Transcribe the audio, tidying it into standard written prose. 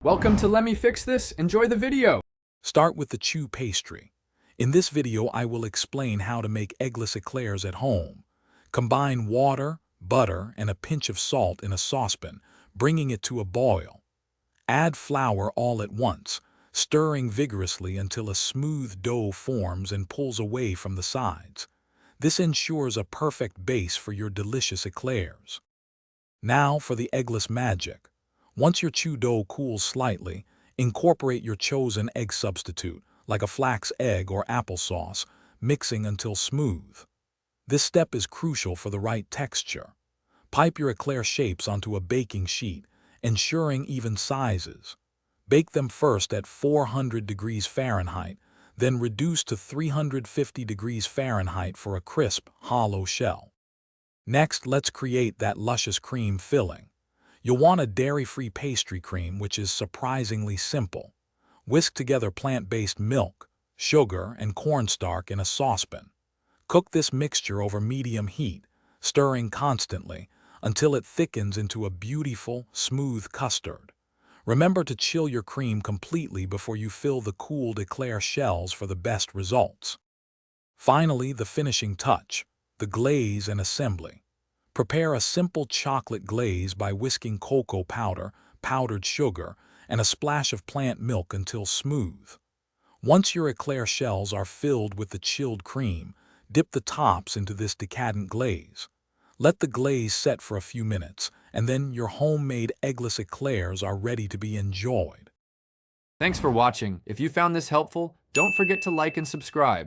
Welcome to Let Me Fix This. Enjoy the video. Start with the chew pastry. In this video, I will explain how to make eggless eclairs at home. Combine water, butter, and a pinch of salt in a saucepan, bringing it to a boil. Add flour all at once, stirring vigorously until a smooth dough forms and pulls away from the sides. This ensures a perfect base for your delicious eclairs. Now for the eggless magic. Once your chew dough cools slightly, incorporate your chosen egg substitute, like a flax egg or applesauce, mixing until smooth. This step is crucial for the right texture. Pipe your eclair shapes onto a baking sheet, ensuring even sizes. Bake them first at 400 degrees Fahrenheit, then reduce to 350 degrees Fahrenheit for a crisp, hollow shell. Next, let's create that luscious cream filling. You'll want a dairy-free pastry cream, which is surprisingly simple. Whisk together plant-based milk, sugar, and cornstarch in a saucepan. Cook this mixture over medium heat, stirring constantly until it thickens into a beautiful, smooth custard. Remember to chill your cream completely before you fill the cooled eclair shells for the best results. Finally, the finishing touch, the glaze and assembly. Prepare a simple chocolate glaze by whisking cocoa powder, powdered sugar, and a splash of plant milk until smooth. Once your eclair shells are filled with the chilled cream, dip the tops into this decadent glaze. Let the glaze set for a few minutes, and then your homemade eggless eclairs are ready to be enjoyed. Thanks for watching. If you found this helpful, don't forget to like and subscribe.